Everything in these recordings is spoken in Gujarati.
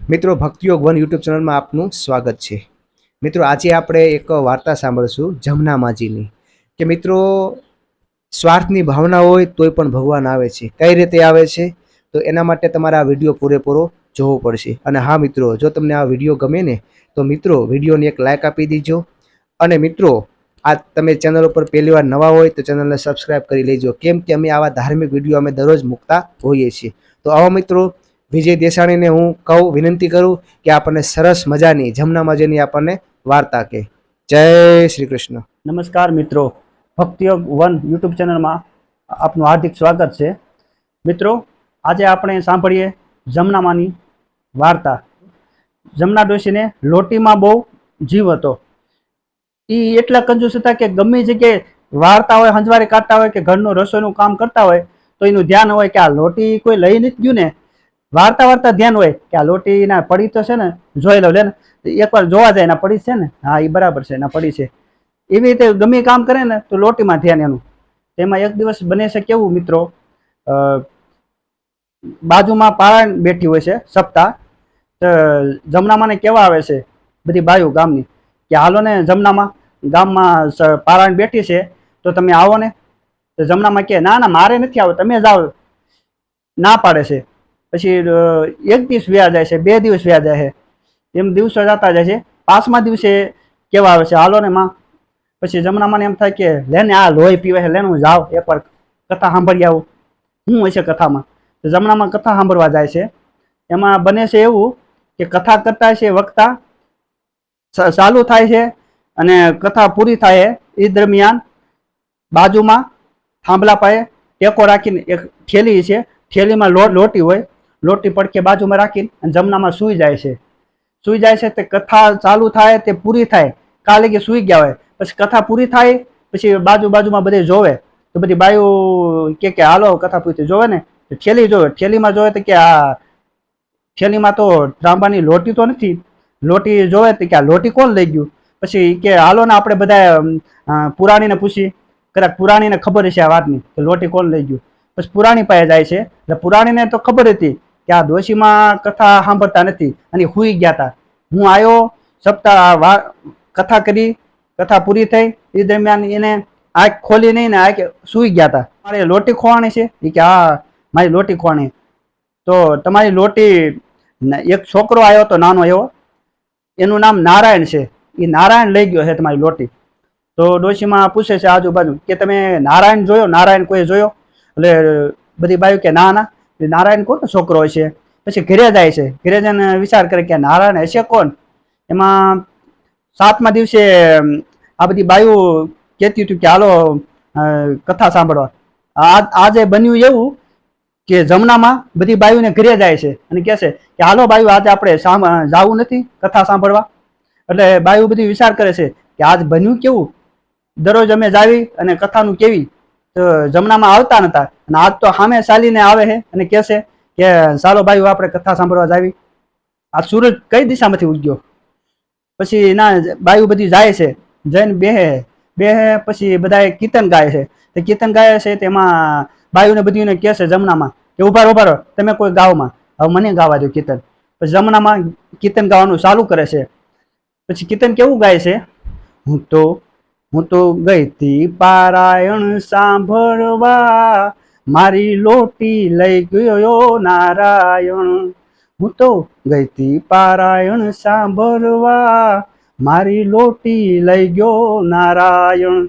મિત્રો ભક્તિયોગ વન યુટ્યુબ ચેનલમાં આપનું સ્વાગત છે। મિત્રો આજે આપણે એક વાર્તા સાંભળશું જમના માજીની કે મિત્રો સ્વાર્થની ભાવના હોય તોય પણ ભગવાન આવે છે। કઈ રીતે આવે છે તો એના માટે તમારે આ વિડીયો પૂરેપૂરો જોવો પડશે। અને હા મિત્રો, જો તમને આ વિડીયો ગમે ને તો મિત્રો વિડીયોને એક લાઇક આપી દીજો। અને મિત્રો આ તમે ચેનલ ઉપર પહેલી વાર નવા હોય તો ચેનલને સબસ્ક્રાઇબ કરી લેજો, કેમ કે અમે આવા ધાર્મિક વિડીયો અમે દરરોજ મૂકતા હોઈએ છીએ। તો આવો મિત્રો, વિજય દેસાણીને હું કહું, વિનંતી કરું કે આપણને સરસ મજાની જમના માજીની આપણને વાર્તા કહે। જય શ્રી કૃષ્ણ। નમસ્કાર મિત્રો, ભક્તિયોગ વન યુટ્યુબ ચેનલમાં આપનું હાર્દિક સ્વાગત છે। મિત્રો, આજે આપણે સાંભળીએ જમનામાની વાર્તા। જમના ડોશીને લોટીમાં બહુ જીવ હતો। એ એટલા કંજૂસ હતા કે ગમે જગ્યાએ વાર્તા હોય, હંજવારી કાઢતા હોય કે ઘરનું રસોઈનું કામ કરતા હોય તો એનું ધ્યાન હોય કે આ લોટી કોઈ લઈ નથી ગયું ને। વાર્તા ધ્યાન હોય કે આ લોટી ના પડી તો છે ને, જોઈ લો લે ને, એકવાર જોવા જાય ના પડી છે ને, હા એ બરાબર છે ના પડી છે। એવી રીતે ગમે કામ કરે ને તો લોટીમાં ધ્યાન એનું। તેમાં એક દિવસ બને છે કેવું મિત્રો, બાજુમાં પારાયણ બેઠી હોય છે સપ્તાહ। તો જમનામાને કેવા આવે છે બધી બાયું ગામની કે હાલો ને જમનામાં, ગામમાં પારાયણ બેઠી છે તો તમે આવો ને। તો જમનામાં કે ના ના મારે નથી આવો, તમે જાઓ, ના પાડે છે। પછી એક દિવસ વ્યા જાય છે, 2 દિવસ વ્યા જાય છે, એમ દિવસો જતા જાય છે। 5મા દિવસે કેવા આવે છે હાલો ને માં। પછી જમનામાં એમ થાય કે લેને આ લોહી પીવે છે, લેને હું જાઉં એકવાર કથા સાંભળી આવું, શું હોય છે કથામાં। તો જમનામાં કથા સાંભળવા જાય છે। એમાં બને છે એવું કે કથા કરતા છે વક્તા ચાલુ થાય છે અને કથા પૂરી થાય એ દરમિયાન બાજુમાં થાંભલા પાસે ટેકો રાખીને એક થેલી છે, થેલીમાં લોટી હોય, લોટી પડકે બાજુમાં રાખીને અને જમનામાં સૂઈ જાય છે। સૂઈ જાય છે તે કથા ચાલુ થાય તે પૂરી થાય કાલે કે સૂઈ ગયા હોય। પછી કથા પૂરી થાય પછી બાજુમાં બધે જોવે તો બધી બાયું કે હાલો કથા પૂરી જોવે ને, થેલી જોવે, થેલીમાં જોવે તો કે આ થેલીમાં તો ત્રાંબાની લોટી તો નથી। લોટી જોવે તો કે આ લોટી કોણ લઈ ગયું। પછી કે હાલો ને આપણે બધા પુરાણીને પૂછી, કદાચ પુરાણીને ખબર હશે આ વાતની કે લોટી કોણ લઈ ગયું। પછી પુરાણી પાસે જાય છે, એટલે પુરાણીને તો ખબર હતી કે આ ડોશીમાં કથા સાંભળતા નથી અને હુઈ ગયા હતા। હું આવ્યો, સપ્તાહ કથા કરી, કથા પૂરી થઈ એ દરમિયાન એને આંખ ખોલી નહીં ને આંખ સૂઈ ગયા હતા। મારે લોટી ખોવાણી છે, એ કે હા મારી લોટી ખોવાણી। તો તમારી લોટી, એક છોકરો આવ્યો હતો નાનો એવો, એનું નામ નારાયણ છે, એ નારાયણ લઈ ગયો છે તમારી લોટી। તો ડોશીમાં પૂછે છે આજુબાજુ કે તમે નારાયણ જોયો, નારાયણ કોઈ જોયો? એટલે બધી બાયું કે ના ના, નારાયણ કોનો છોકરો હશે। પછી ઘરે જાય છે, ઘરે જઈને વિચાર કરે કે નારાયણ હશે કોણ। એમાં 7મા દિવસે આ બધી બાયું કહેતી હતી કે હાલો કથા સાંભળવા। આજે બન્યું એવું કે જમનામાં બધી બાયુને ઘરે જાય છે અને કહે છે કે હાલો બાયુ આજે આપણે જાવું નથી કથા સાંભળવા। એટલે બાયુ બધી વિચાર કરે છે કે આજ બન્યું કેવું, દરરોજ અમે જાવી અને કથાનું કેવી, તો જમનામાં આવતા નતા અને આજ તો સામે ચાલીને આવે છે અને કહે છે કે ચાલો બાયુ આપણે કથા સાંભળવા જાવી। આ સૂરજ કઈ દિશામાંથી ઉગ્યો। પછી ના બાયુ બધી જાય છે, જઈને બેહે પછી બધા કીર્તન ગાય છે। તે કીર્તન ગાય છે તેમાં બાયુને બધીને કહે છે જમનામાં કે ઉભા રહો તમે કોઈ ગાવમાં, હવે મને ગાવા દો કીર્તન। પછી જમનામાં કીર્તન ગાવાનું ચાલુ કરે છે। પછી કીર્તન કેવું ગાય છે, હું તો ગઈ તી પારાયણ સાંભળવા, મારી લોટી લઈ ગયો નારાયણ। હું તો ગઈ તી પારાયણ સાંભળવા, મારી લોટી લઈ ગયો નારાયણ।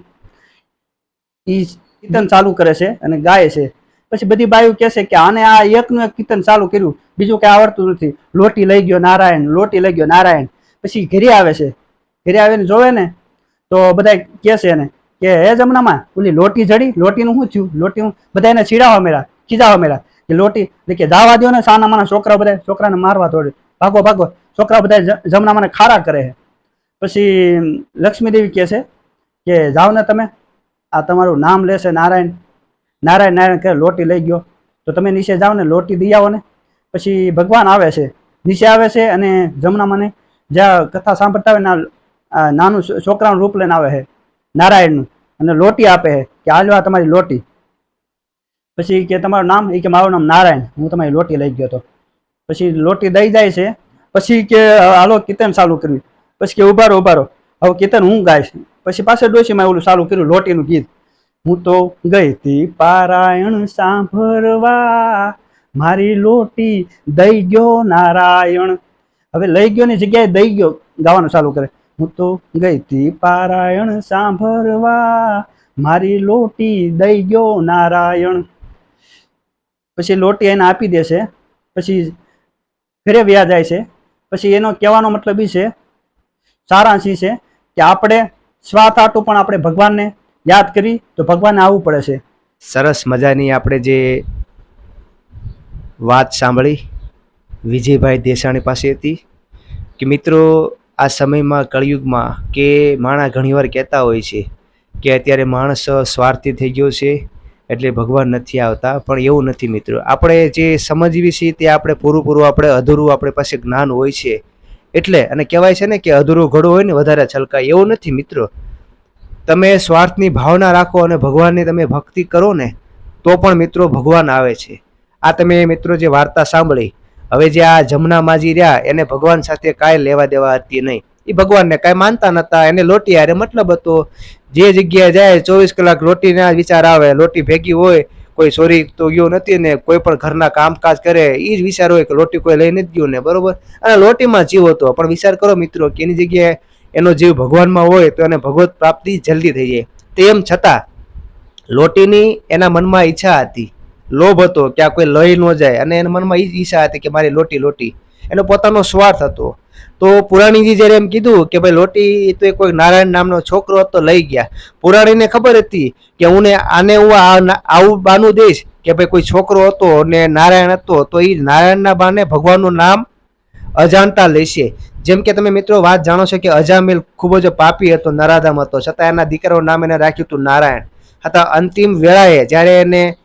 ઈ કીર્તન ચાલુ કરે છે અને ગાય છે। પછી બધી બાયું કહે છે કે આને આ એકનું એક કીર્તન ચાલુ કર્યું, બીજું કઈ આવડતું નથી, લોટી લઈ ગયો નારાયણ, લોટી લઈ ગયો નારાયણ। પછી ઘરે આવે છે, ઘરે આવીને જોવે ને તો બધા કહે છે એને કે હે જમનામાં ઓલી લોટી જડી, લોટીનું શું થયું, લોટીનું બધા એને ચીડાવવા મળ્યા, ખીજાવવા મળ્યા કે લોટી કે જવા દો ને, સાના માના છોકરા બધા છોકરાને મારવા દોડે, ભાગો છોકરા બધા જમનામાને ખારા કરે છે। પછી લક્ષ્મીદેવી કહે છે કે જાઓ ને તમે, આ તમારું નામ લેશે નારાયણ, નારાયણ કહે લોટી લઈ ગયો, તો તમે નીચે જાઓ ને લોટી દઈ આવો ને। પછી ભગવાન આવે છે, નીચે આવે છે અને જમનામાને જ્યાં કથા સાંભળતા હોય ના નાનું છોકરાનું રૂપ લઈને આવે છે નારાયણનું, અને લોટી આપે છે કે આ લો તમારી લોટી। પછી કે તમારું નામ, એ કે મારું નામ નારાયણ, હું તમારી લોટી લઈ ગયો હતો। પછી લોટી દઈ જાય છે। પછી કે હાલો કીર્તન ચાલુ કર્યું. પછી કે ઉભા રહો હવે કીર્તન હું ગાઈશ. પછી પાછળ ડોશીમાં ઓલું ચાલુ કર્યું લોટીનું ગીત. હું તો ગઈ તી પારાયણ સાંભળવા, મારી લોટી દઈ ગયો નારાયણ. હવે લઈ ગયો ની જગ્યાએ દઈ ગયો ગાવાનું ચાલુ કરે. હું તો ગઈ તી પારાયણ સાંભળવા, મારી લોટી દઈ ગયો નારાયણ. પછી લોટી એને આપી દેશે. પછી ઘરે વ્યા જાય છે. પછી એનો કહેવાનો મતલબ એ છે, સારાંશ એ છે કે આપણે સ્વાર્થ હાટું પણ આપણે ભગવાનને યાદ કરી તો ભગવાનને આવવું પડે છે. સરસ મજાની આપણે જે વાત સાંભળી વિજયભાઈ દેસાણી પાસેથી કે મિત્રો આ સમયમાં કળિયુગમાં કે માણસ ઘણીવાર કહેતા હોય છે કે અત્યારે માણસ સ્વાર્થી થઈ ગયો છે એટલે ભગવાન નથી આવતા, પણ એવું નથી મિત્રો. આપણે જે સમજવી છે તે આપણે પૂરું આપણે અધૂરું આપણી પાસે જ્ઞાન હોય છે એટલે, અને કહેવાય છે ને કે અધૂરું ઘડું હોય ને વધારે છલકાય, એવું નથી મિત્રો. તમે સ્વાર્થની ભાવના રાખો અને ભગવાનની તમે ભક્તિ કરો ને તો પણ મિત્રો ભગવાન આવે છે. આ તમે મિત્રો જે વાર્તા સાંભળી, હવે જે આ જમના માજી રહ્યા એને ભગવાન સાથે કાંઈ લેવા દેવા હતી નહીં. એ ભગવાનને કાંઈ માનતા નહોતા, એને લોટી હારે મતલબ હતો. જે જગ્યાએ જાય 24 કલાક લોટીના વિચાર આવે, લોટી ભેગી હોય, કોઈ ચોરી તો ગયો નથી ને કોઈ પણ ઘરના કામકાજ કરે એ જ વિચાર હોય કે લોટી કોઈ લઈ નથી ગયું ને, બરોબર. અને લોટીમાં જીવ હતો, પણ વિચાર કરો મિત્રો કે એની જગ્યાએ એનો જીવ ભગવાનમાં હોય તો એને ભગવત પ્રાપ્તિ જલ્દી થઈ જાય. તેમ છતાં લોટીની એના મનમાં ઈચ્છા હતી, લોભ હતો કે આ કોઈ લઈ ન જાય, અને એના મનમાં એ જ ઈચ્છા હતી કે મારી લોટી. એનો પોતાનો સ્વાર્થ હતો. તો પુરાણીજી જ્યારે એમ કીધું કે ભાઈ લોટી તો કોઈ નારાયણ નામનો છોકરો હતો લઈ ગયા, પુરાણીને ખબર હતી કે હું આવું બાનું દઈશ કે ભાઈ કોઈ છોકરો હતો ને નારાયણ હતો તો એ નારાયણના બાને ભગવાનનું નામ અજાણતા લેશે. જેમ કે તમે મિત્રો વાત જાણો છો કે અજામિલ ખૂબ જ પાપી હતો, નરાધમ હતો, છતાં એના દીકરાનું નામ એને રાખ્યું હતું નારાયણ. છતાં અંતિમ વેળાએ જ્યારે એને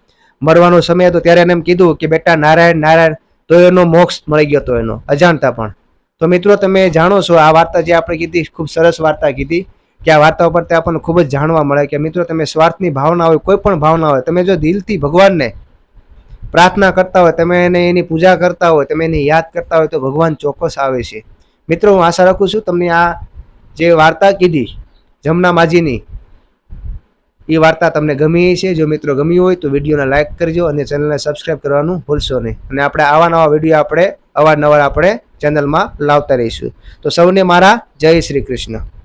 મરવાનો સમય હતો ત્યારે એને એમ કીધું કે બેટા નારાયણ, તો એનો મોક્ષ મળી ગયો હતો એનો અજાણતા પણ. તો મિત્રો તમે જાણો છો આ વાર્તા જે આપણે કીધી ખૂબ સરસ વાર્તા કીધી કે આ વાર્તા ઉપર આપણને ખૂબ જ જાણવા મળે કે મિત્રો તમે સ્વાર્થની ભાવના હોય, કોઈ પણ ભાવના હોય, તમે જો દિલથી ભગવાનને પ્રાર્થના કરતા હોય, તમે એને એની પૂજા કરતા હોય, તમે એને યાદ કરતા હોય તો ભગવાન ચોક્કસ આવે છે. મિત્રો હું આશા રાખું છું તમને આ જે વાર્તા કીધી જમના માજીની એ વાર્તા તમને ગમી છે. જો મિત્રો ગમી હોય તો વિડીયોને લાઈક કરજો અને ચેનલને સબસ્ક્રાઈબ કરવાનું ભૂલશો નહીં. અને આપણે આવા નવા વિડીયો આપણે અવારનવાર આપણે ચેનલમાં લાવતા રહીશું. તો સૌને મારા જય શ્રી કૃષ્ણ.